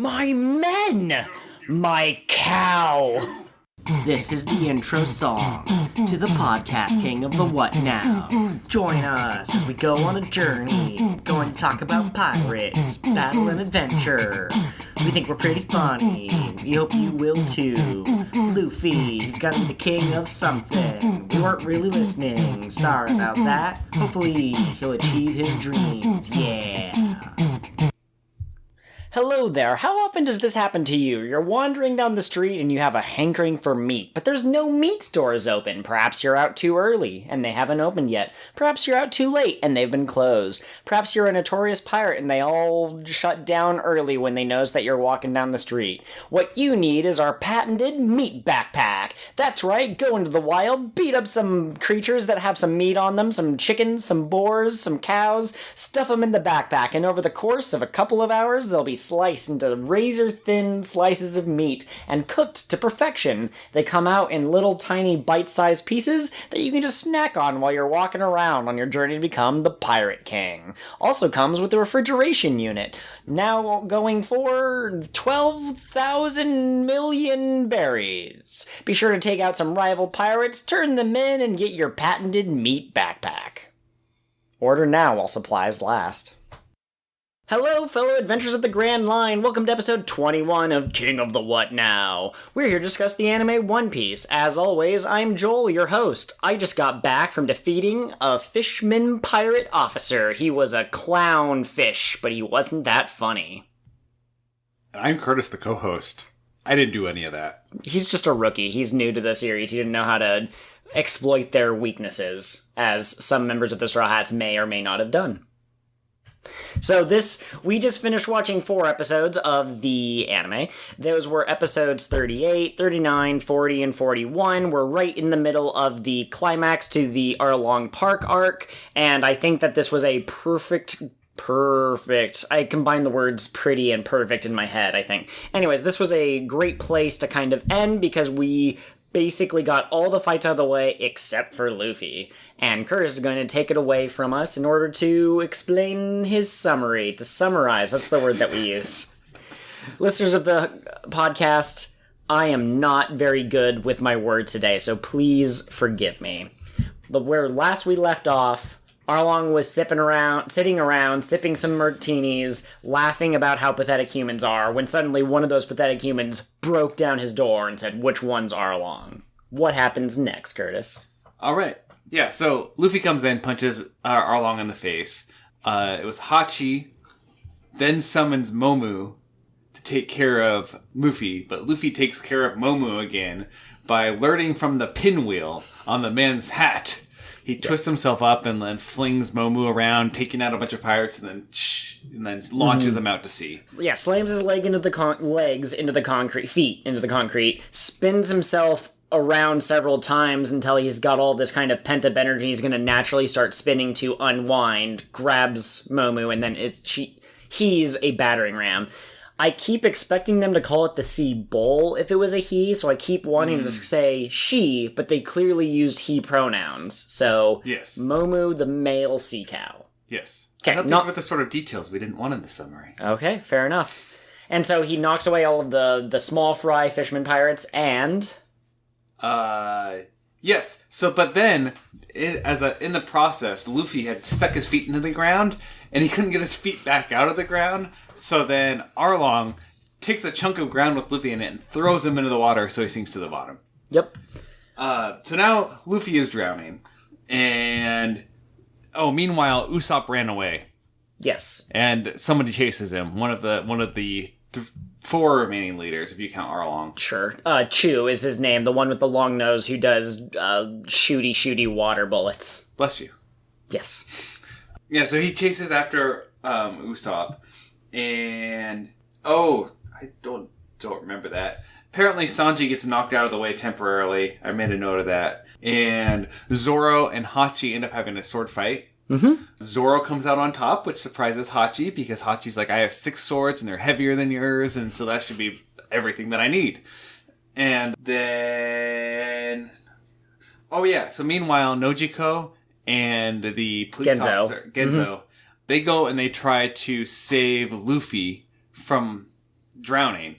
My men! My cow! This is the intro song to the podcast King of the What Now. Join us as we go on a journey, going to talk about pirates, battle and adventure. We think we're pretty funny, we hope you will too. Luffy, he's gotta be the king of something. We weren't really listening, sorry about that. Hopefully he'll achieve his dreams, yeah. Hello there, how often does this happen to you? You're wandering down the street and you have a hankering for meat, but there's no meat stores open. Perhaps you're out too early and they haven't opened yet. Perhaps you're out too late and they've been closed. Perhaps you're a notorious pirate and they all shut down early when they notice that you're walking down the street. What you need is our patented meat backpack. That's right, go into the wild, beat up some creatures that have some meat on them, some chickens, some boars, some cows, stuff them in the backpack, and over the course of a couple of hours, they'll be sliced into razor-thin slices of meat and cooked to perfection. They come out in little tiny bite-sized pieces that you can just snack on while you're walking around on your journey to become the Pirate King. Also comes with a refrigeration unit, now going for 12,000 million berries. Be sure to take out some rival pirates, turn them in, and get your patented meat backpack. Order now while supplies last. Hello, fellow adventurers of the Grand Line. Welcome to episode 21 of King of the What Now. We're here to discuss the anime One Piece. As always, I'm Joel, your host. I just got back from defeating a fishman pirate officer. He was a clown fish, but he wasn't that funny. I'm Curtis, the co-host. I didn't do any of that. He's just a rookie. He's new to the series. He didn't know how to exploit their weaknesses, as some members of the Straw Hats may or may not have done. So we just finished watching 4 episodes of the anime. Those were episodes 38, 39, 40, and 41. We're right in the middle of the climax to the Arlong Park arc, and I think that this was a perfect. I combined the words pretty and perfect in my head, I think. Anyways, this was a great place to kind of end because we basically got all the fights out of the way except for Luffy. And Curtis is going to take it away from us in order to explain his summary. To summarize, that's the word that we use. Listeners of the podcast, I am not very good with my words today, so please forgive me. Where last we left off, Arlong was sitting around, sipping some martinis, laughing about how pathetic humans are, when suddenly one of those pathetic humans broke down his door and said, "Which one's Arlong?" What happens next, Curtis? All right. Yeah, so Luffy comes in, punches Arlong in the face. It was Hachi, then summons Momu to take care of Luffy, but Luffy takes care of Momu again by alerting from the pinwheel on the man's hat. He twists himself up and then flings Momu around, taking out a bunch of pirates, and then launches them out to sea. Yeah, slams his feet into the concrete, spins himself around several times until he's got all this kind of pent-up energy. He's going to naturally start spinning to unwind, grabs Momu, and then he's a battering ram. I keep expecting them to call it the Sea Bull if it was a he, so I keep wanting to say she, but they clearly used he pronouns. So, yes. Momu, the male sea cow. Yes. Okay, I thought these were the sort of details we didn't want in the summary. Okay, fair enough. And so he knocks away all of the small fry fisherman pirates and... Yes. So, but then, in the process, Luffy had stuck his feet into the ground, and he couldn't get his feet back out of the ground. So then Arlong takes a chunk of ground with Luffy in it and throws him into the water so he sinks to the bottom. Yep. So now Luffy is drowning, and meanwhile Usopp ran away. Yes. And somebody chases him. One of the 4 remaining leaders, if you count Arlong. Sure. Chu is his name, the one with the long nose who does shooty water bullets. Bless you. Yes. Yeah, so he chases after Usopp, and I don't remember that. Apparently Sanji gets knocked out of the way temporarily. I made a note of that. And Zoro and Hachi end up having a sword fight. Mm-hmm. Zoro comes out on top, which surprises Hachi, because Hachi's like, I have 6 swords and they're heavier than yours, and so that should be everything that I need. And then... so meanwhile, Nojiko and the police officer, Genzo, they go and they try to save Luffy from drowning,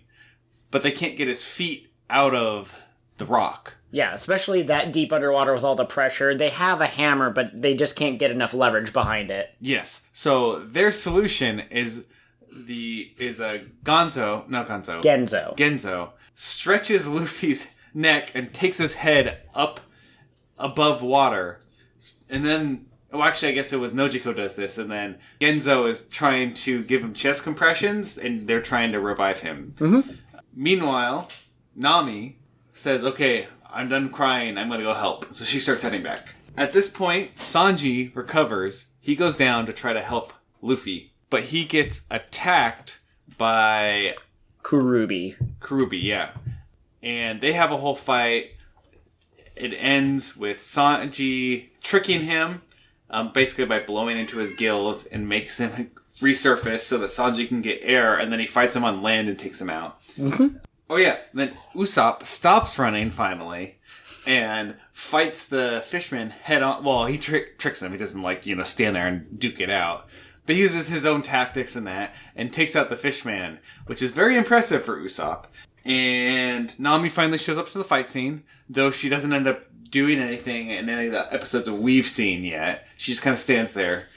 but they can't get his feet out of the rock. Yeah, especially that deep underwater with all the pressure. They have a hammer, but they just can't get enough leverage behind it. Yes. So their solution is Genzo stretches Luffy's neck and takes his head up above water. And then, well, actually, I guess it was Nojiko does this, and then Genzo is trying to give him chest compressions, and they're trying to revive him. Mm-hmm. Meanwhile, Nami says, okay, I'm done crying, I'm gonna go help. So she starts heading back. At this point, Sanji recovers. He goes down to try to help Luffy, but he gets attacked by Kurubi, yeah. And they have a whole fight. It ends with Sanji tricking him, basically by blowing into his gills, and makes him resurface so that Sanji can get air, and then he fights him on land and takes him out. Mm-hmm. Oh yeah, then Usopp stops running finally, and fights the fishman head on. Well, he tricks him. He doesn't stand there and duke it out. But he uses his own tactics in that, and takes out the fishman, which is very impressive for Usopp. And Nami finally shows up to the fight scene, though she doesn't end up doing anything in any of the episodes that we've seen yet. She just kind of stands there.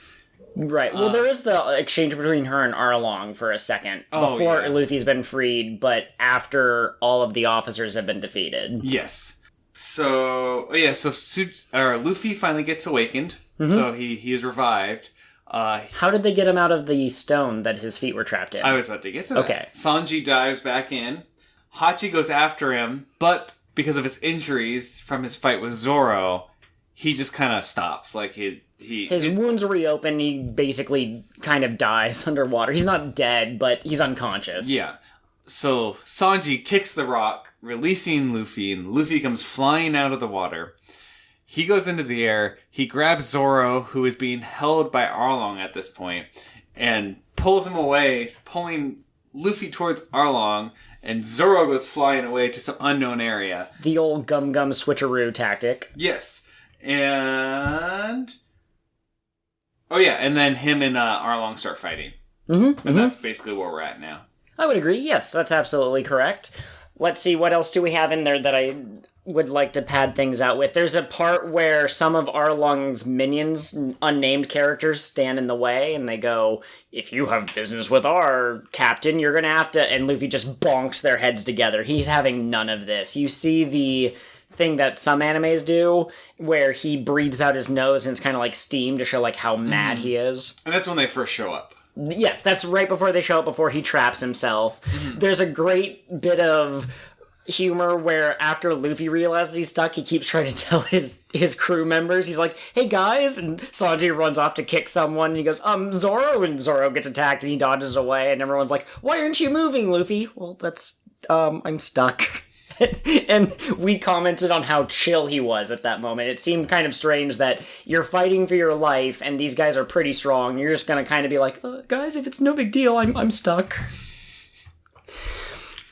Right. Well, there is the exchange between her and Arlong for a second. Oh, before yeah. Luffy's been freed, but after all of the officers have been defeated. Yes. So Luffy finally gets awakened. Mm-hmm. So he is revived. How did they get him out of the stone that his feet were trapped in? I was about to get to that. Okay. Sanji dives back in. Hachi goes after him, but because of his injuries from his fight with Zoro, he just kind of stops. Like his wounds reopen. He basically kind of dies underwater. He's not dead, but he's unconscious. Yeah. So Sanji kicks the rock, releasing Luffy, and Luffy comes flying out of the water. He goes into the air, he grabs Zoro, who is being held by Arlong at this point, and pulls him away, pulling Luffy towards Arlong, and Zoro goes flying away to some unknown area. The old gum-gum switcheroo tactic. Yes. And... oh yeah, and then him and Arlong start fighting. Mm-hmm. And that's basically where we're at now. I would agree, yes, that's absolutely correct. Let's see, what else do we have in there that I would like to pad things out with? There's a part where some of Arlong's minions, unnamed characters, stand in the way, and they go, if you have business with our captain, you're gonna have to... and Luffy just bonks their heads together. He's having none of this. You see the thing that some animes do, where he breathes out his nose and it's kind of like steam to show like how mad he is. And that's when they first show up. Yes, that's right before they show up, before he traps himself. Mm-hmm. There's a great bit of humor where after Luffy realizes he's stuck, he keeps trying to tell his crew members. He's like, hey guys, and Sanji runs off to kick someone, and he goes, Zoro, and Zoro gets attacked and he dodges away, and everyone's like, why aren't you moving, Luffy? Well, that's, I'm stuck. And we commented on how chill he was at that moment. It seemed kind of strange that you're fighting for your life, and these guys are pretty strong. You're just gonna kind of be like, guys, if it's no big deal, I'm stuck.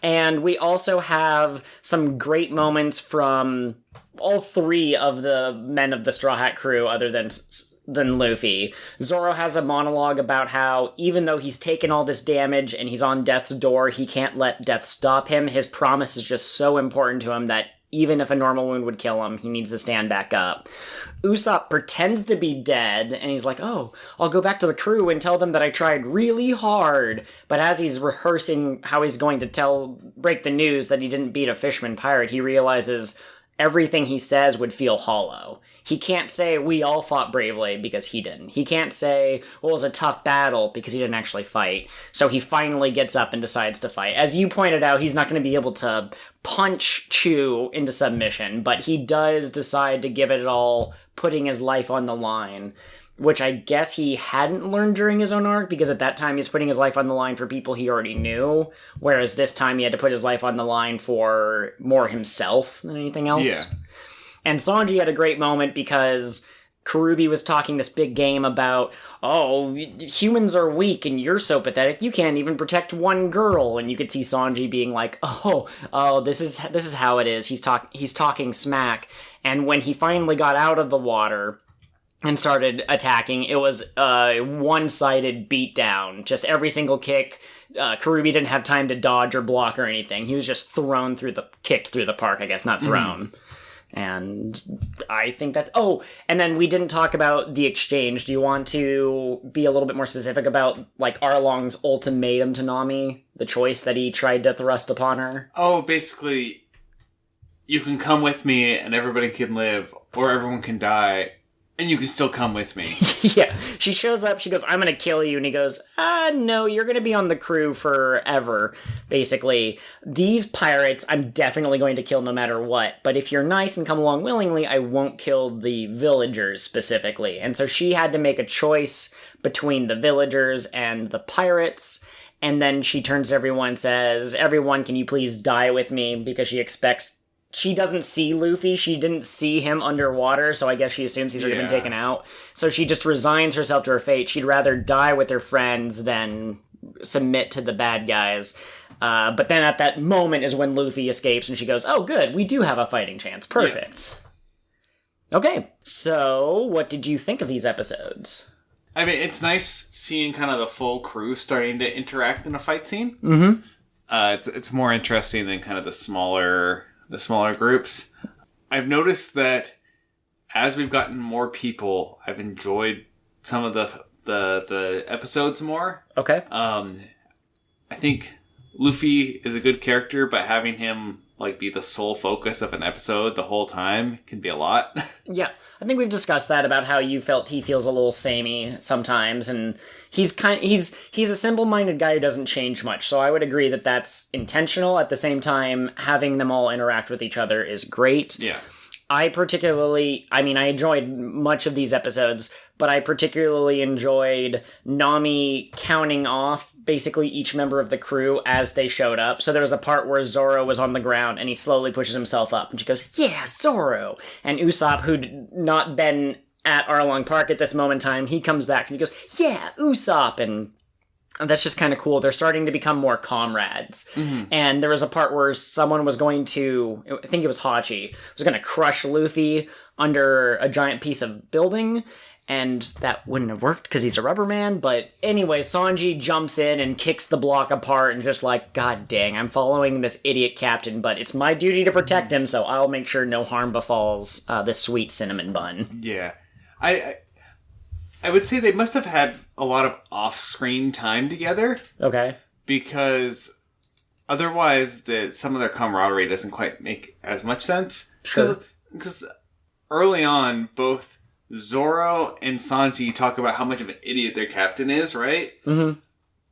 And we also have some great moments from all three of the men of the Straw Hat crew, other than Luffy. Zoro has a monologue about how even though he's taken all this damage and he's on death's door, he can't let death stop him. His promise is just so important to him that even if a normal wound would kill him, he needs to stand back up. Usopp pretends to be dead, and he's like, I'll go back to the crew and tell them that I tried really hard. But as he's rehearsing how he's going to break the news that he didn't beat a fisherman pirate, he realizes everything he says would feel hollow. He can't say, we all fought bravely, because he didn't. He can't say, well, it was a tough battle, because he didn't actually fight. So he finally gets up and decides to fight. As you pointed out, he's not going to be able to punch Chu into submission, but he does decide to give it all, putting his life on the line, which I guess he hadn't learned during his own arc, because at that time he was putting his life on the line for people he already knew, whereas this time he had to put his life on the line for more himself than anything else. Yeah. And Sanji had a great moment because Kurubi was talking this big game about, humans are weak and you're so pathetic, you can't even protect one girl. And you could see Sanji being like, this is how it is. He's talking smack. And when he finally got out of the water, and started attacking. It was a one-sided beatdown. Just every single kick. Karubi didn't have time to dodge or block or anything. He was just kicked through the park, I guess, not thrown. And I think that's... Oh, and then we didn't talk about the exchange. Do you want to be a little bit more specific about, like, Arlong's ultimatum to Nami? The choice that he tried to thrust upon her? Oh, basically, you can come with me and everybody can live, or everyone can die, and you can still come with me. Yeah. She shows up, she goes, I'm gonna kill you, and he goes, no, you're gonna be on the crew forever, basically. These pirates, I'm definitely going to kill no matter what, but if you're nice and come along willingly, I won't kill the villagers specifically. And so she had to make a choice between the villagers and the pirates, and then she turns to everyone and says, everyone, can you please die with me? Because she doesn't see Luffy. She didn't see him underwater, so I guess she assumes he's already been taken out. So she just resigns herself to her fate. She'd rather die with her friends than submit to the bad guys. But then at that moment is when Luffy escapes, and she goes, oh, good, we do have a fighting chance. Perfect. Yeah. Okay, so what did you think of these episodes? I mean, it's nice seeing kind of the full crew starting to interact in a fight scene. Mm-hmm. It's more interesting than kind of the smaller groups. I've noticed that as we've gotten more people, I've enjoyed some of the episodes more. Okay. I think Luffy is a good character, but having him like be the sole focus of an episode the whole time can be a lot. Yeah, I think we've discussed that about how you felt he feels a little samey sometimes, and he's a simple-minded guy who doesn't change much. So I would agree that that's intentional. At the same time, having them all interact with each other is great. Yeah. I enjoyed much of these episodes, but I particularly enjoyed Nami counting off basically each member of the crew as they showed up. So there was a part where Zoro was on the ground and he slowly pushes himself up and she goes, yeah, Zoro! And Usopp, who'd not been at Arlong Park at this moment in time, he comes back and he goes, yeah, Usopp! And that's just kind of cool. They're starting to become more comrades. Mm-hmm. And there was a part where someone was going to, I think it was Hachi, was going to crush Luffy under a giant piece of building. And that wouldn't have worked because he's a rubber man. But anyway, Sanji jumps in and kicks the block apart and just like, God dang, I'm following this idiot captain, but it's my duty to protect him, so I'll make sure no harm befalls this sweet cinnamon bun. Yeah. I would say they must have had a lot of off-screen time together. Okay. Because otherwise, some of their camaraderie doesn't quite make as much sense. Sure. Because early on, both Zoro and Sanji talk about how much of an idiot their captain is, right? Mm-hmm.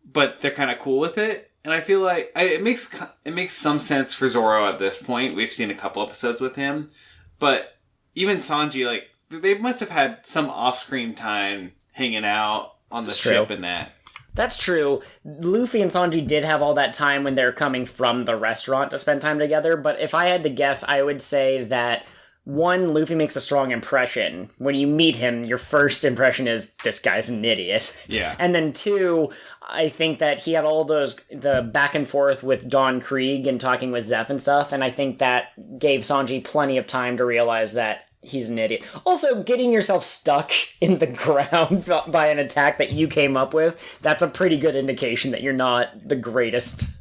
But they're kind of cool with it. And I feel like it makes some sense for Zoro at this point. We've seen a couple episodes with him. But even Sanji, like, they must have had some off-screen time hanging out on the ship and that. That's true. Luffy and Sanji did have all that time when they're coming from the restaurant to spend time together, but if I had to guess, I would say that, one, Luffy makes a strong impression. When you meet him, your first impression is, this guy's an idiot. Yeah. And then two, I think that he had all the back and forth with Don Krieg and talking with Zeph and stuff, and I think that gave Sanji plenty of time to realize that he's an idiot. Also, getting yourself stuck in the ground by an attack that you came up with, that's a pretty good indication that you're not the greatest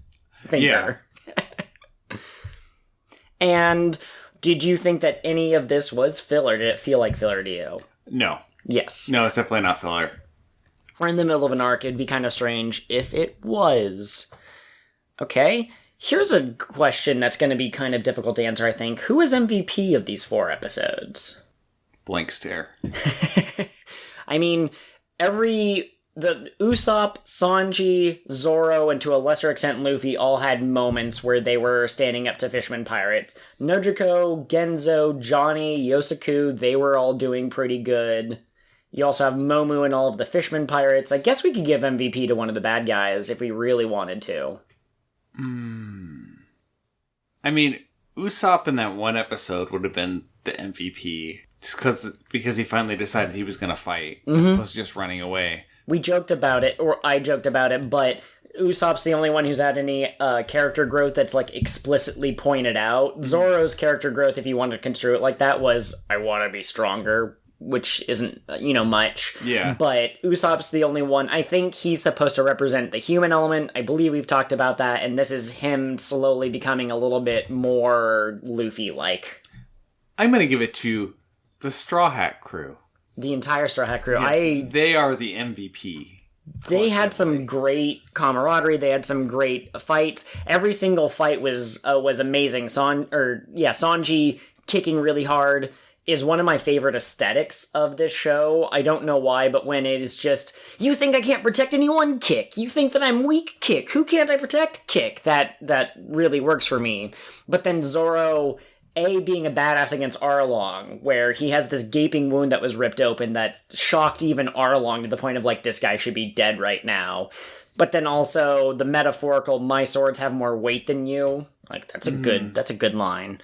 thinker. Yeah. And did you think that any of this was filler? Did it feel like filler to you? No. Yes. No, it's definitely not filler. We're in the middle of an arc. It'd be kind of strange if it was. Okay. Here's a question that's going to be kind of difficult to answer, I think. Who is MVP of these 4 episodes? Blank stare. I mean, the Usopp, Sanji, Zoro, and to a lesser extent Luffy all had moments where they were standing up to fishermen pirates. Nojiko, Genzo, Johnny, Yosaku, they were all doing pretty good. You also have Momu and all of the fishermen pirates. I guess we could give MVP to one of the bad guys if we really wanted to. I mean, Usopp in that one episode would have been the MVP just because he finally decided he was going to fight as opposed to just running away. We joked about it, or I joked about it, but Usopp's the only one who's had any character growth that's like explicitly pointed out. Zoro's character growth, if you wanted to construe it like that, was I want to be stronger. which isn't, much. Yeah. But Usopp's the only one. I think he's supposed to represent the human element. I believe we've talked about that, and this is him slowly becoming a little bit more Luffy-like. I'm going to give it to the Straw Hat crew. The entire Straw Hat crew. Yes, they are the MVP. They had some great camaraderie. They had some great fights. Every single fight was amazing. Sanji kicking really hard is one of my favorite aesthetics of this show. I don't know why, but when it is just, you think I can't protect anyone? Kick. You think that I'm weak? Kick. Who can't I protect? Kick. That really works for me. But then Zoro, being a badass against Arlong, where he has this gaping wound that was ripped open that shocked even Arlong to the point of, like, this guy should be dead right now. But then also the metaphorical, my swords have more weight than you. Like, that's a good line.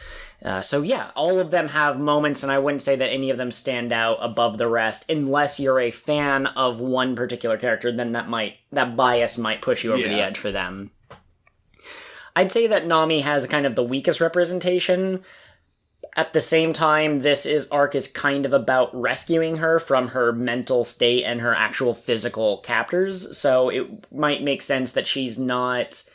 So yeah, all of them have moments, and I wouldn't say that any of them stand out above the rest, unless you're a fan of one particular character, then that bias might push you over the edge for them. I'd say that Nami has kind of the weakest representation. At the same time, arc is kind of about rescuing her from her mental state and her actual physical captors, so it might make sense that she's not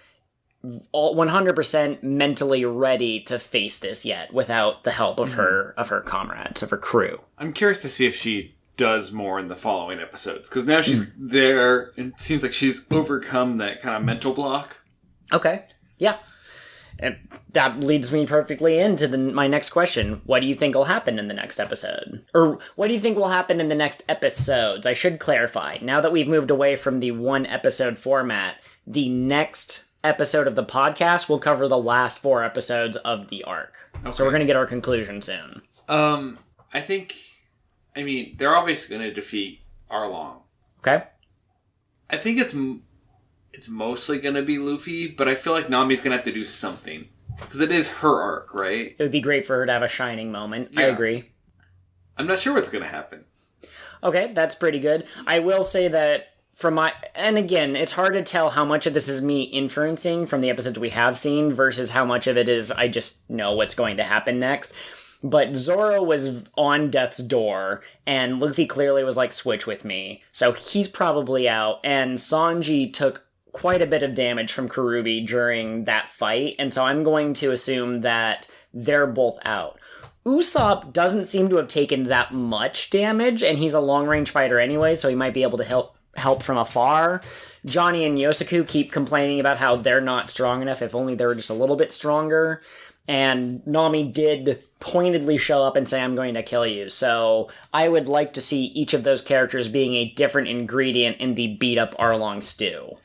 100% mentally ready to face this yet without the help of her comrades, of her crew. I'm curious to see if she does more in the following episodes, because now she's there, and it seems like she's overcome that kind of mental block. Okay, yeah. And that leads me perfectly into my next question. What do you think will happen in the next episode? Or what do you think will happen in the next episodes? I should clarify. Now that we've moved away from the one episode format, the next episode of the podcast will cover the last 4 episodes of the arc. Okay. So we're going to get our conclusion soon. I mean, they're obviously going to defeat Arlong. Okay. I think it's mostly going to be Luffy, but I feel like Nami's going to have to do something. Because it is her arc, right? It would be great for her to have a shining moment. Yeah. I agree. I'm not sure what's going to happen. Okay, that's pretty good. I will say that and again, it's hard to tell how much of this is me inferencing from the episodes we have seen versus how much of it is I just know what's going to happen next. But Zoro was on death's door, and Luffy clearly was like, switch with me. So he's probably out, and Sanji took quite a bit of damage from Karubi during that fight, and so I'm going to assume that they're both out. Usopp doesn't seem to have taken that much damage, and he's a long-range fighter anyway, so he might be able to help from afar. Johnny and Yosaku keep complaining about how they're not strong enough, if only they were just a little bit stronger. And Nami did pointedly show up and say, I'm going to kill you. So I would like to see each of those characters being a different ingredient in the beat-up Arlong stew.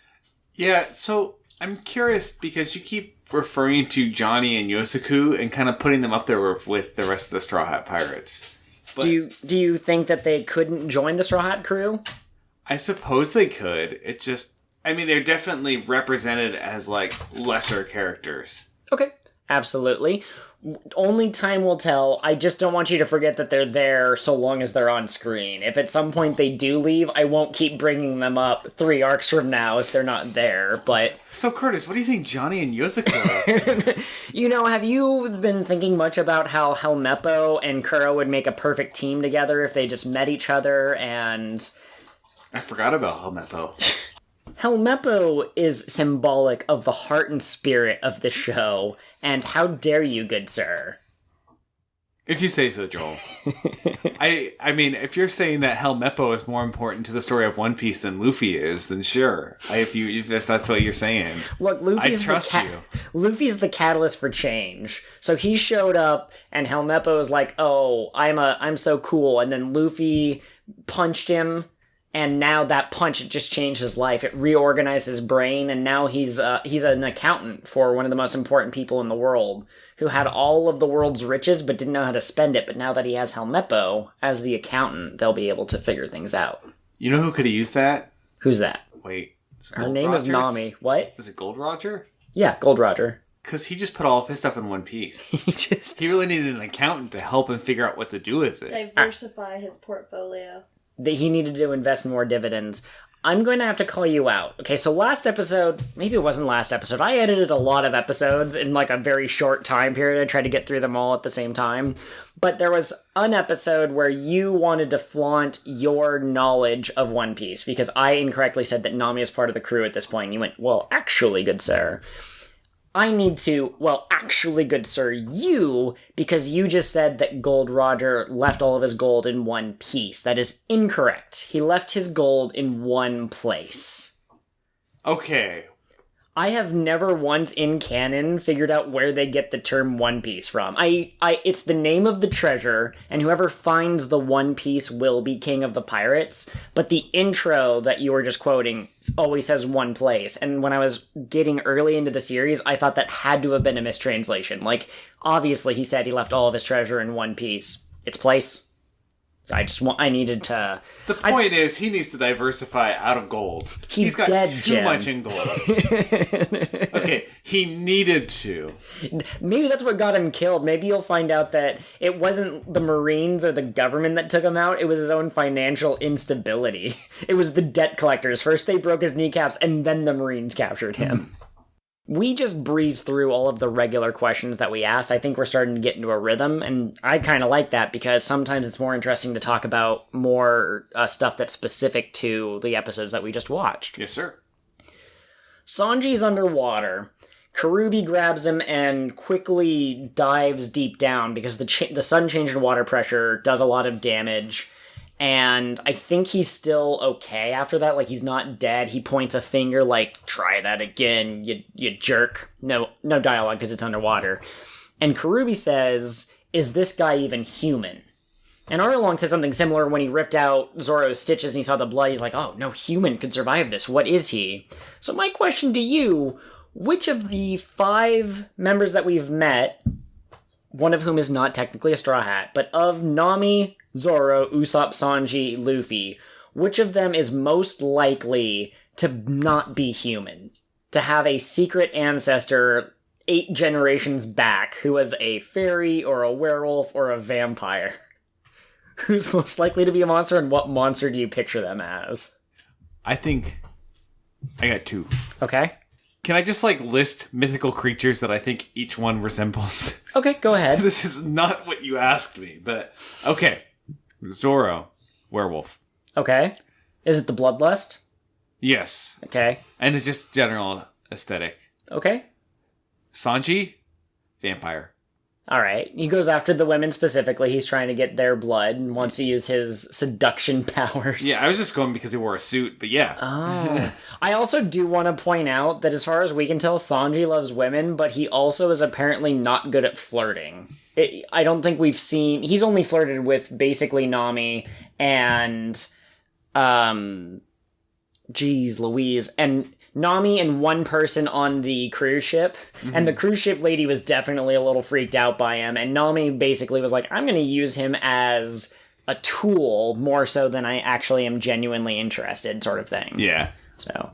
Yeah, so I'm curious because you keep referring to Johnny and Yosaku and kind of putting them up there with the rest of the Straw Hat Pirates. But do you think that they couldn't join the Straw Hat crew? I suppose they could. It just... I mean, they're definitely represented as, like, lesser characters. Okay. Absolutely. Only time will tell. I just don't want you to forget that they're there so long as they're on screen. If at some point they do leave, I won't keep bringing them up 3 arcs from now if they're not there, but... So, Curtis, what do you think Johnny and Yosaku are? Have you been thinking much about how Helmeppo and Kuro would make a perfect team together if they just met each other and... I forgot about Helmeppo. Helmeppo is symbolic of the heart and spirit of the show, and how dare you, good sir? If you say so, Joel. I mean, if you're saying that Helmeppo is more important to the story of One Piece than Luffy is, then sure. If that's what you're saying. Look, Luffy's Luffy's the catalyst for change. So he showed up, and Helmeppo was like, "Oh, I'm so cool," and then Luffy punched him. And now that punch, it just changed his life. It reorganized his brain, and now he's an accountant for one of the most important people in the world, who had all of the world's riches but didn't know how to spend it. But now that he has Helmeppo as the accountant, they'll be able to figure things out. You know who could have used that? Who's that? Wait. Her name is Nami. What? Is it Gold Roger? Yeah, Gold Roger. Because he just put all of his stuff in one piece. He really needed an accountant to help him figure out what to do with it. Diversify his portfolio. That he needed to invest more dividends. I'm going to have to call you out. Okay, so last episode, maybe it wasn't last episode, I edited a lot of episodes in like a very short time period. I tried to get through them all at the same time. But there was an episode where you wanted to flaunt your knowledge of One Piece, because I incorrectly said that Nami is part of the crew at this point. And you went, well, actually, good sir, I need to, well, actually, good sir, you, because you just said that Gold Roger left all of his gold in one piece. That is incorrect. He left his gold in one place. Okay. I have never once in canon figured out where they get the term One Piece from. It's the name of the treasure, and whoever finds the One Piece will be king of the pirates, but the intro that you were just quoting always says one place, and when I was getting early into the series, I thought that had to have been a mistranslation. Like, obviously he said he left all of his treasure in one piece. Its place. So I needed to... The point is, he needs to diversify out of gold. He's got dead, too Jim. much in gold. Okay, he needed to. Maybe that's what got him killed. Maybe you'll find out that it wasn't the Marines or the government that took him out. It was his own financial instability. It was the debt collectors. First they broke his kneecaps, and then the Marines captured him. We just breezed through all of the regular questions that we asked. I think we're starting to get into a rhythm, and I kind of like that because sometimes it's more interesting to talk about more stuff that's specific to the episodes that we just watched. Yes, sir. Sanji's underwater. Karubi grabs him and quickly dives deep down because the sudden change in water pressure does a lot of damage. And I think he's still okay after that. Like, he's not dead. He points a finger like, try that again, you jerk. No dialogue because it's underwater. And Karubi says, is this guy even human? And Arlong says something similar when he ripped out Zoro's stitches and he saw the blood. He's like, oh, no human could survive this. What is he? So my question to you, which of the 5 members that we've met, one of whom is not technically a Straw Hat, but of Nami, Zoro, Usopp, Sanji, Luffy, which of them is most likely to not be human? To have a secret ancestor 8 generations back who was a fairy or a werewolf or a vampire? Who's most likely to be a monster, and what monster do you picture them as? I think I got 2. Okay. Can I just, list mythical creatures that I think each one resembles? Okay, go ahead. This is not what you asked me, but... Okay. Zoro. Werewolf. Okay. Is it the bloodlust? Yes. Okay. And it's just general aesthetic. Okay. Sanji. Vampire. Alright. He goes after the women specifically. He's trying to get their blood and wants to use his seduction powers. Yeah, I was just going because he wore a suit, but yeah. Oh. I also do want to point out that as far as we can tell, Sanji loves women, but he also is apparently not good at flirting. I don't think we've seen... He's only flirted with basically Nami and... Jeez Louise. And Nami and one person on the cruise ship. Mm-hmm. And the cruise ship lady was definitely a little freaked out by him. And Nami basically was like, I'm going to use him as a tool more so than I actually am genuinely interested, sort of thing. Yeah. So,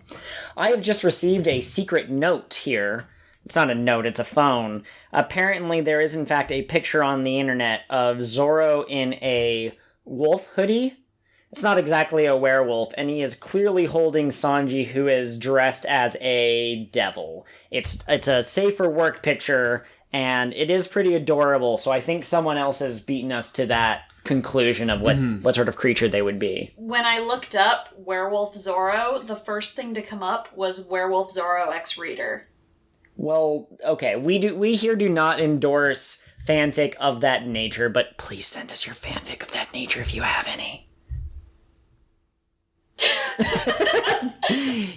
I have just received a secret note here. It's not a note, it's a phone. Apparently there is in fact a picture on the internet of Zoro in a wolf hoodie. It's not exactly a werewolf, and he is clearly holding Sanji, who is dressed as a devil. It's a safe for work picture, and it is pretty adorable, so I think someone else has beaten us to that conclusion of what sort of creature they would be. When I looked up Werewolf Zoro, the first thing to come up was Werewolf Zoro X Reader. Well, okay, we here do not endorse fanfic of that nature, but please send us your fanfic of that nature if you have any.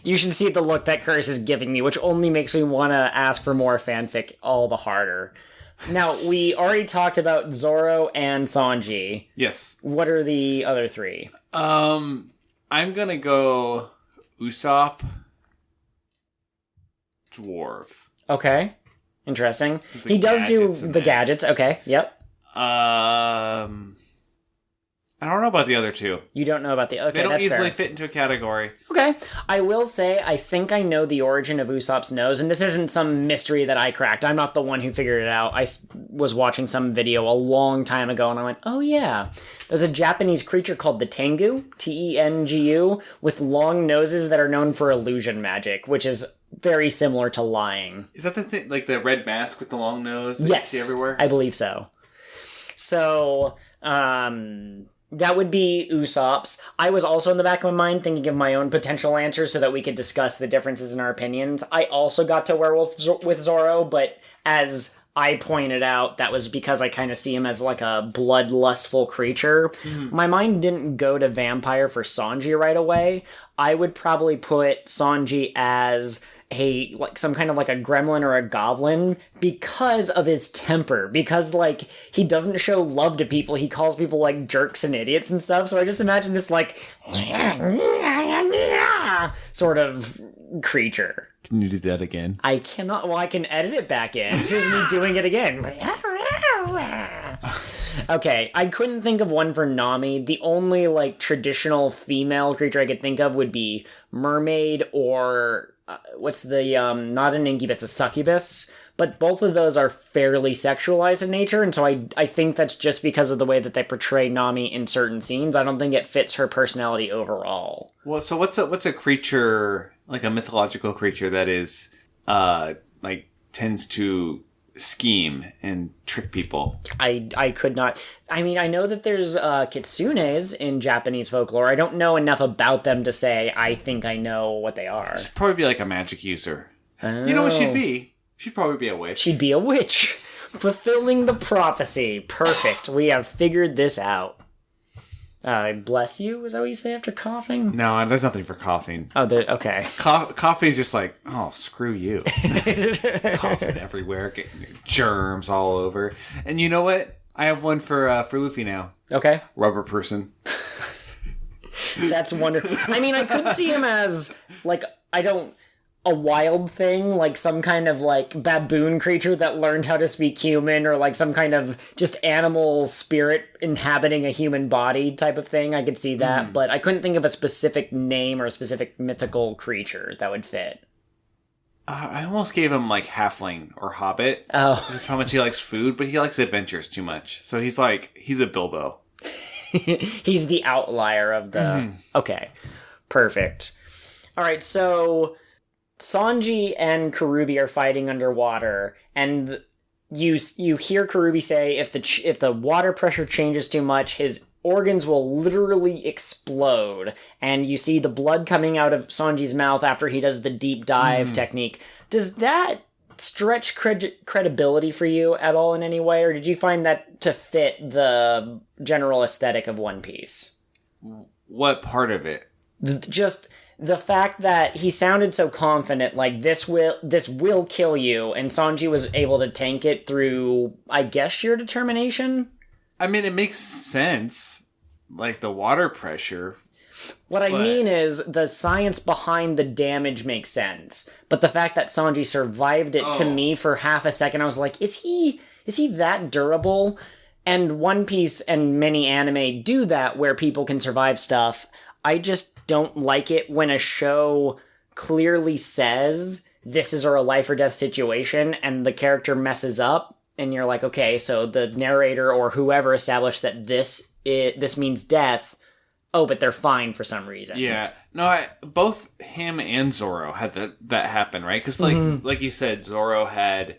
You should see the look that Curse is giving me, which only makes me want to ask for more fanfic all the harder. Now, we already talked about Zoro and Sanji. Yes. What are the other 3? I'm gonna go Usopp, Dwarf. Okay. Interesting. He does do the gadgets. Okay, yep. I don't know about the other two. You don't know about the... Okay, They don't that's easily fair. fit into a category. Okay. I will say, I think I know the origin of Usopp's nose, and this isn't some mystery that I cracked. I'm not the one who figured it out. Was watching some video a long time ago, and I went, oh yeah. There's a Japanese creature called the Tengu, Tengu, with long noses that are known for illusion magic, which is very similar to lying. Is that the thing, like the red mask with the long nose that Yes, you see everywhere? I believe so. So, that would be Usopp's. I was also in the back of my mind thinking of my own potential answers so that we could discuss the differences in our opinions. I also got to Werewolf with Zoro, but as I pointed out, that was because I kind of see him as like a bloodlustful creature. My mind didn't go to vampire for Sanji right away. I would probably put Sanji as some kind of like a gremlin or a goblin because of his temper, because like he doesn't show love to people. He calls people like jerks and idiots and stuff. So I just imagine this like sort of creature. Can you do that again? I cannot. Well, I can edit it back in. Here's me doing it again. Okay, I couldn't think of one for Nami. The only like traditional female creature I could think of would be mermaid or what's the not an incubus, a succubus. But both of those are fairly sexualized in nature, and so I think that's just because of the way that they portray Nami in certain scenes. I don't think it fits her personality overall. Well, so what's a creature, like a mythological creature that is like tends to scheme and trick people? I could not. I mean, I know that there's kitsunes in Japanese folklore. I don't know enough about them to say I think I know what they are. She'd probably be like a magic user. You know what she'd be? She'd probably be a witch. She'd be a witch. Fulfilling the prophecy. Perfect. We have figured this out. Bless you? Is that what you say after coughing? No, there's nothing for coughing. Oh, okay. Coffee's just like, oh, screw you. Coughing everywhere, getting germs all over. And you know what? I have one for Luffy now. Okay. Rubber person. That's wonderful. I mean, I could see him as, like, a wild thing, like some kind of, like, baboon creature that learned how to speak human, or, like, some kind of just animal spirit inhabiting a human body type of thing. I could see that, but I couldn't think of a specific name or a specific mythical creature that would fit. I almost gave him, like, halfling or hobbit. Oh. That's how much he likes food, but he likes adventures too much. So he's a Bilbo. He's the outlier of the... Okay. Perfect. All right, so Sanji and Karubi are fighting underwater, and you hear Karubi say if the water pressure changes too much, his organs will literally explode, and you see the blood coming out of Sanji's mouth after he does the deep dive technique. Does that stretch credibility for you at all in any way, or did you find that to fit the general aesthetic of One Piece? What part of it? Just the fact that he sounded so confident, like, this will kill you, and Sanji was able to tank it through, I guess, sheer determination? I mean, it makes sense. Like, the water pressure. What I mean is, the science behind the damage makes sense. But the fact that Sanji survived it, to me, for half a second, I was like, is he that durable? And One Piece and many anime do that, where people can survive stuff. I just don't like it when a show clearly says this is a life or death situation and the character messes up, and you're like, okay, so the narrator or whoever established that this means death. Oh, but they're fine for some reason. Yeah. No, both him and Zoro had that happen, right? Because like you said, Zoro had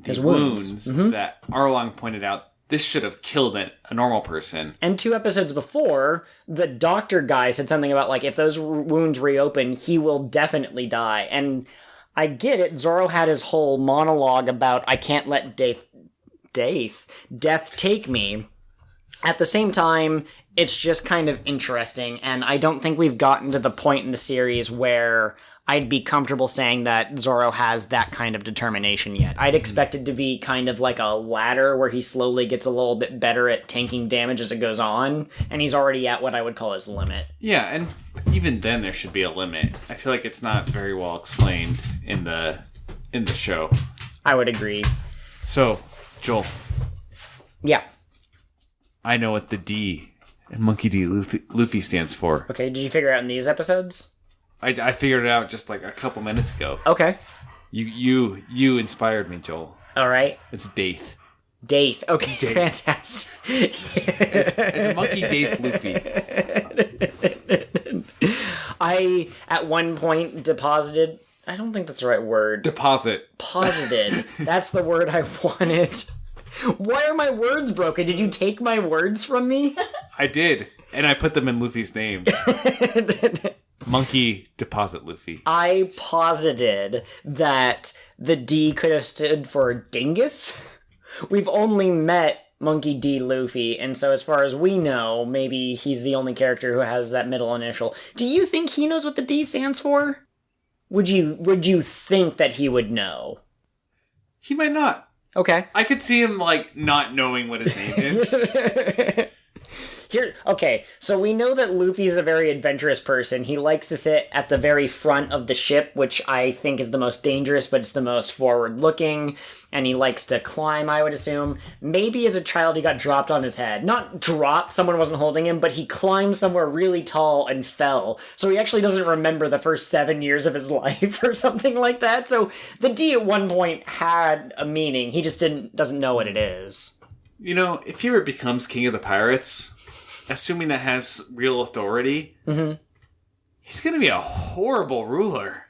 his wounds that Arlong pointed out. This should have killed a normal person. And 2 episodes before, the doctor guy said something about, like, if those wounds reopen, he will definitely die. And I get it. Zoro had his whole monologue about, I can't let death take me. At the same time, it's just kind of interesting, and I don't think we've gotten to the point in the series where I'd be comfortable saying that Zoro has that kind of determination yet. I'd expect it to be kind of like a ladder where he slowly gets a little bit better at tanking damage as it goes on, and he's already at what I would call his limit. Yeah, and even then there should be a limit. I feel like it's not very well explained in the show. I would agree. So, Joel. Yeah. I know what the D and Monkey D. Luffy stands for. Okay, did you figure it out in these episodes? I figured it out just like a couple minutes ago. Okay. You inspired me, Joel. All right. It's Daith. Daith. Okay, Daith. fantastic. It's Monkey Daith Luffy. I, at one point, deposited... I don't think that's the right word. Posited. That's the word I wanted. Why are my words broken? Did you take my words from me? I did, and I put them in Luffy's name. Monkey Deposit Luffy. I posited that the D could have stood for Dingus. We've only met Monkey D. Luffy, and so as far as we know, maybe he's the only character who has that middle initial. Do you think he knows what the D stands for? Would you think that he would know? He might not. Okay. I could see him, like, not knowing what his name is. Okay, so we know that Luffy's a very adventurous person. He likes to sit at the very front of the ship, which I think is the most dangerous, but it's the most forward-looking. And he likes to climb, I would assume. Maybe as a child he got dropped on his head. Not dropped, someone wasn't holding him, but he climbed somewhere really tall and fell. So he actually doesn't remember the first 7 years of his life or something like that. So the D at one point had a meaning. He just doesn't know what it is. You know, if he ever becomes King of the Pirates, assuming that has real authority, he's going to be a horrible ruler.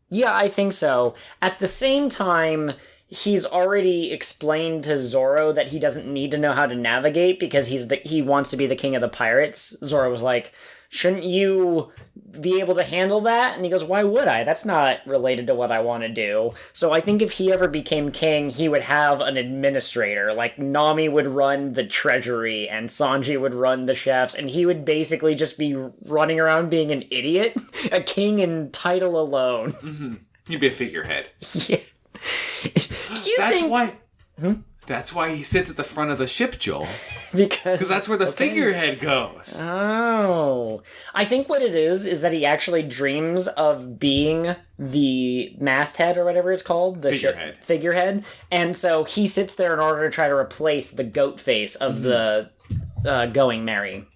Yeah, I think so. At the same time, he's already explained to Zoro that he doesn't need to know how to navigate because he wants to be the king of the pirates. Zoro was like, shouldn't you be able to handle that? And he goes, why would I? That's not related to what I want to do. So I think if he ever became king, he would have an administrator. Like, Nami would run the treasury, and Sanji would run the chefs, and he would basically just be running around being an idiot. A king in title alone. Mm-hmm. He'd be a figurehead. Yeah. That's why he sits at the front of the ship, Joel. Because that's where the figurehead goes. Oh. I think what it is that he actually dreams of being the masthead or whatever it's called. The figurehead. And so he sits there in order to try to replace the goat face of the Going Merry.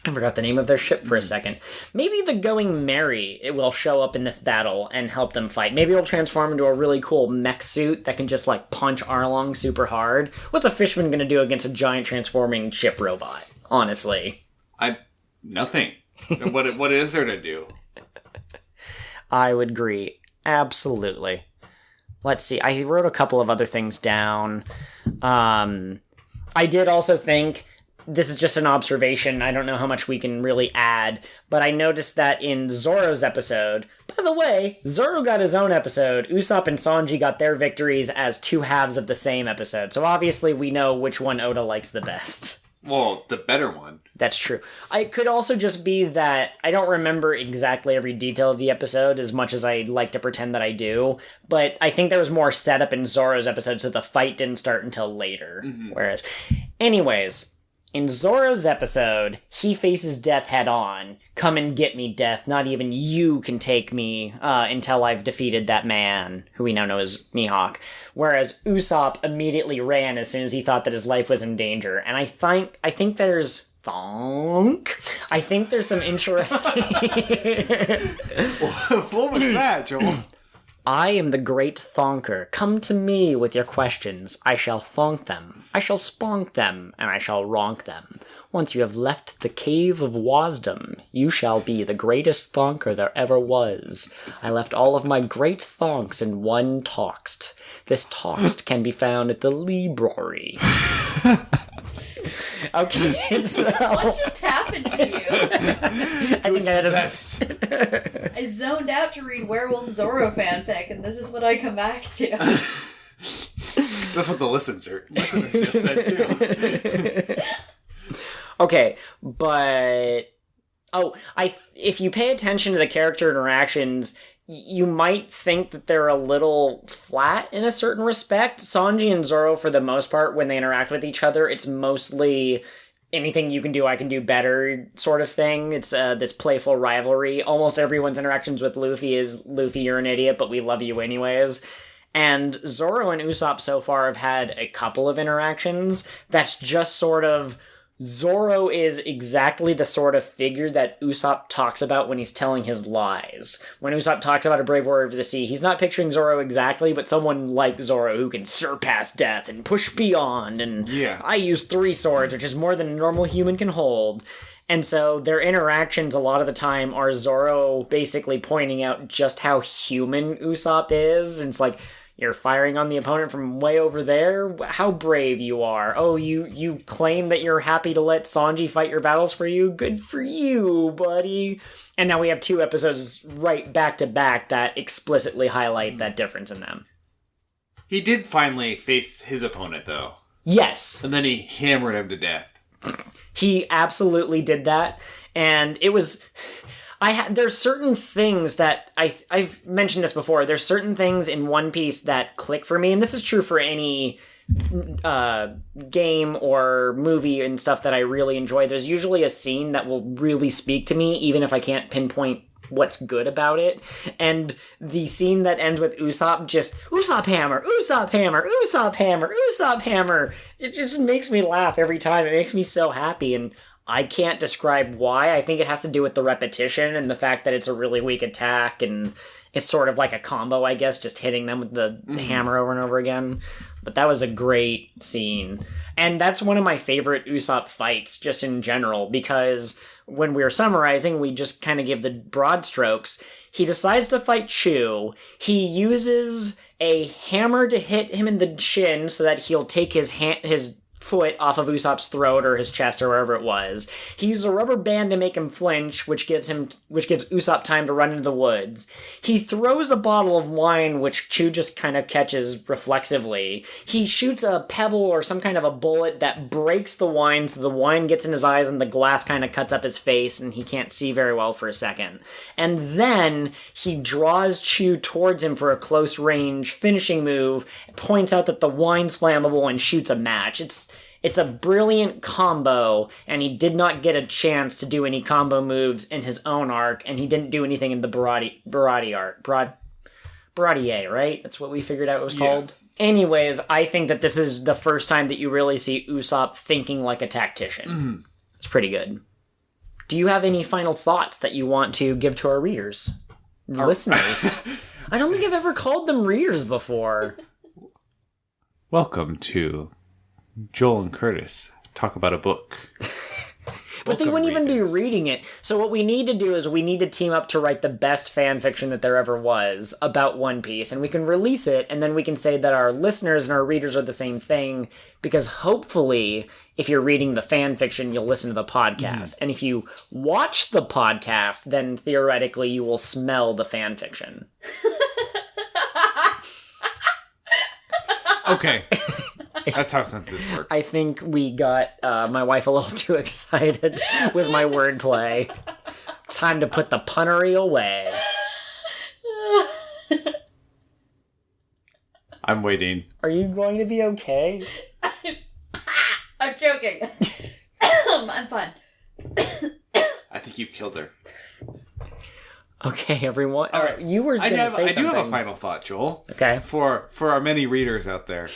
I forgot the name of their ship for a second. Maybe the Going Merry will show up in this battle and help them fight. Maybe it'll transform into a really cool mech suit that can just, like, punch Arlong super hard. What's a fishman gonna do against a giant transforming ship robot? Honestly. Nothing. What is there to do? I would agree. Absolutely. Let's see. I wrote a couple of other things down. I did also think... This is just an observation. I don't know how much we can really add, but I noticed that in Zoro's episode... By the way, Zoro got his own episode. Usopp and Sanji got their victories as two halves of the same episode. So obviously we know which one Oda likes the best. Well, the better one. That's true. It could also just be that I don't remember exactly every detail of the episode as much as I like to pretend that I do, but I think there was more setup in Zoro's episode, so the fight didn't start until later. Mm-hmm. Whereas... Anyways... In Zoro's episode, he faces death head on. Come and get me, Death. Not even you can take me until I've defeated that man, who we now know as Mihawk. Whereas Usopp immediately ran as soon as he thought that his life was in danger. And I think there's... I think there's some interesting... What was that, Joel? I am the great Thonker. Come to me with your questions. I shall thonk them. I shall spunk them, and I shall ronk them. Once you have left the cave of Wasdom, you shall be the greatest Thonker there ever was. I left all of my great thonks in one toxt. This toxt can be found at the Library. Okay, so... What just happened to you? I think I zoned out to read Werewolf Zoro fanfic, and this is what I come back to. That's what the listeners just said, too. Okay, but... if you pay attention to the character interactions... You might think that they're a little flat in a certain respect. Sanji and Zoro, for the most part, when they interact with each other, it's mostly anything you can do, I can do better sort of thing. It's this playful rivalry. Almost everyone's interactions with Luffy is, Luffy, you're an idiot, but we love you anyways. And Zoro and Usopp so far have had a couple of interactions that's just sort of, Zoro is exactly the sort of figure that Usopp talks about when he's telling his lies. When Usopp talks about a brave warrior of the sea, he's not picturing Zoro exactly, but someone like Zoro who can surpass death and push beyond, and I use 3 swords, which is more than a normal human can hold. And so their interactions a lot of the time are Zoro basically pointing out just how human Usopp is, and it's like, you're firing on the opponent from way over there? How brave you are. Oh, you claim that you're happy to let Sanji fight your battles for you? Good for you, buddy. And now we have 2 episodes right back to back that explicitly highlight that difference in them. He did finally face his opponent, though. Yes. And then he hammered him to death. He absolutely did that. And it was... there's certain things that I've mentioned this before. There's certain things in One Piece that click for me, and this is true for any game or movie and stuff that I really enjoy. There's usually a scene that will really speak to me, even if I can't pinpoint what's good about it. And the scene that ends with Usopp just Usopp hammer, Usopp hammer, Usopp hammer, Usopp hammer. It just makes me laugh every time. It makes me so happy, and I can't describe why. I think it has to do with the repetition and the fact that it's a really weak attack, and it's sort of like a combo, I guess, just hitting them with the hammer over and over again. But that was a great scene. And that's one of my favorite Usopp fights, just in general, because when we were summarizing, we just kind of give the broad strokes. He decides to fight Chu. He uses a hammer to hit him in the shin so that he'll take his foot off of Usopp's throat or his chest or wherever it was. He used a rubber band to make him flinch, which gives Usopp time to run into the woods. He throws a bottle of wine, which Chu just kind of catches reflexively. He shoots a pebble or some kind of a bullet that breaks the wine, so the wine gets in his eyes and the glass kind of cuts up his face and he can't see very well for a second. And then he draws Chu towards him for a close range finishing move, points out that the wine's flammable, and shoots a match. It's a brilliant combo, and he did not get a chance to do any combo moves in his own arc, and he didn't do anything in the Barati arc. Baratier, right? That's what we figured out it was called? Anyways, I think that this is the first time that you really see Usopp thinking like a tactician. Mm-hmm. It's pretty good. Do you have any final thoughts that you want to give to our readers? Listeners? I don't think I've ever called them readers before. Welcome to Joel and Curtis talk about a book. But they wouldn't even be reading it. So what we need to do is we need to team up to write the best fan fiction that there ever was about One Piece, and we can release it, and then we can say that our listeners and our readers are the same thing, because hopefully, if you're reading the fan fiction, you'll listen to the podcast. And if you watch the podcast, then theoretically you will smell the fan fiction. Okay. That's how sentences work. I think we got my wife a little too excited with my wordplay. Time to put the punnery away. I'm waiting. Are you going to be okay? I'm joking. I'm fine. I think you've killed her. Okay, everyone. All right. You were going to say something. I do have a final thought, Joel. Okay. For our many readers out there.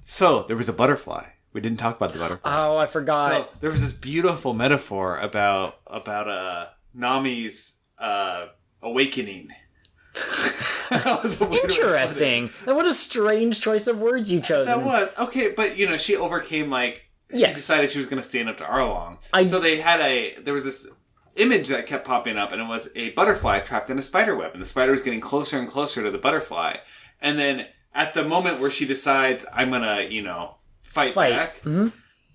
So there was a butterfly. We didn't talk about the butterfly. Oh, I forgot. So there was this beautiful metaphor about Nami's awakening. Interesting. What a strange choice of words you've chosen. That was okay, but she overcame she decided she was going to stand up to Arlong. So there was this image that kept popping up, and it was a butterfly trapped in a spider web, and the spider was getting closer and closer to the butterfly, and then at the moment where she decides, I'm gonna, fight back, the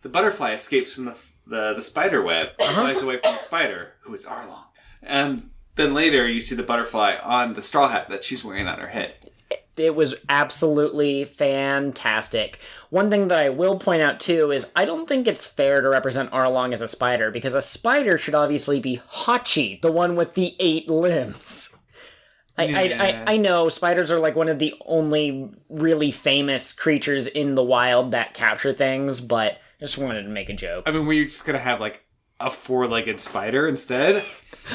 butterfly escapes from the spider web, flies away from the spider, who is Arlong. And then later, you see the butterfly on the straw hat that she's wearing on her head. It was absolutely fantastic. One thing that I will point out, too, is I don't think it's fair to represent Arlong as a spider, because a spider should obviously be Hachi, the one with the 8 limbs. I know spiders are like one of the only really famous creatures in the wild that capture things, but I just wanted to make a joke. I mean, were you just going to have like a 4-legged spider instead?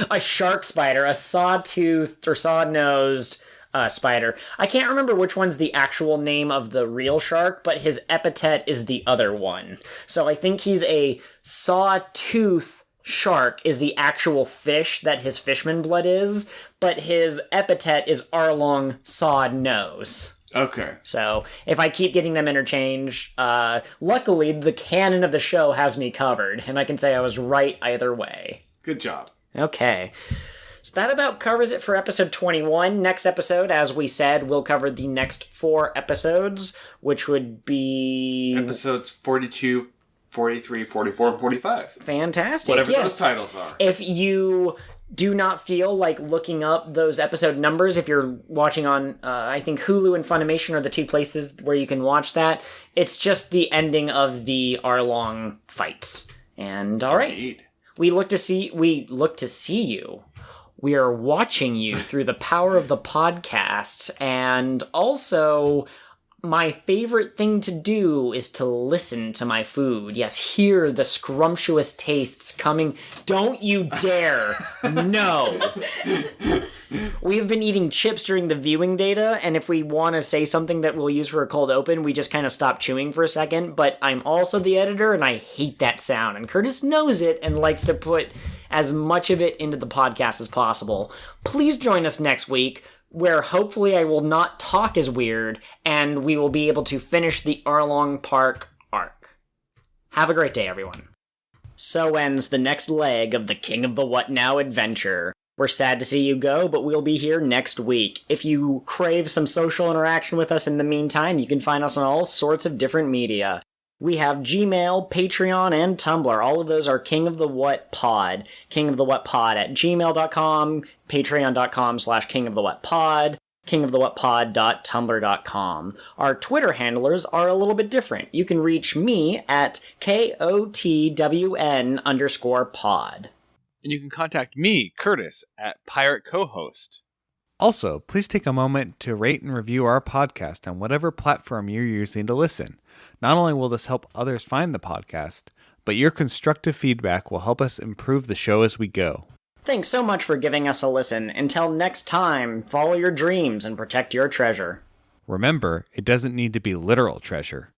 A shark spider, a sawtoothed or saw-nosed spider. I can't remember which one's the actual name of the real shark, but his epithet is the other one. So I think he's a sawtooth shark is the actual fish that his fishman blood is, but his epithet is Arlong Sawed Nose. Okay. So if I keep getting them interchanged, luckily the canon of the show has me covered, and I can say I was right either way. Good job. Okay. So that about covers it for episode 21. Next episode, as we said, we'll cover the next 4 episodes, which would be... Episodes 42, 43, 44, and 45. Fantastic. Whatever yes. those titles are. If you do not feel like looking up those episode numbers, if you're watching on, I think Hulu and Funimation are the 2 places where you can watch that, it's just the ending of the Arlong fights. And all right. Indeed. We look to see you. We are watching you through the power of the podcast, and also my favorite thing to do is to listen to my food. Yes, hear the scrumptious tastes coming. Don't you dare! No! We have been eating chips during the viewing data, and if we want to say something that we'll use for a cold open, we just kind of stop chewing for a second, but I'm also the editor, and I hate that sound, and Curtis knows it and likes to put as much of it into the podcast as possible. Please join us next week, where hopefully I will not talk as weird, and we will be able to finish the Arlong Park arc. Have a great day, everyone. So ends the next leg of the King of the What Now adventure. We're sad to see you go, but we'll be here next week. If you crave some social interaction with us in the meantime, you can find us on all sorts of different media. We have Gmail, Patreon, and Tumblr. All of those are King of the What Pod. King of the What Pod at gmail.com, patreon.com/King of the What Pod, kingofthewhatpod.tumblr.com. Our Twitter handlers are a little bit different. You can reach me at KOTWN_pod. And you can contact me, Curtis, at Pirate Co-host. Also, please take a moment to rate and review our podcast on whatever platform you're using to listen. Not only will this help others find the podcast, but your constructive feedback will help us improve the show as we go. Thanks so much for giving us a listen. Until next time, follow your dreams and protect your treasure. Remember, it doesn't need to be literal treasure.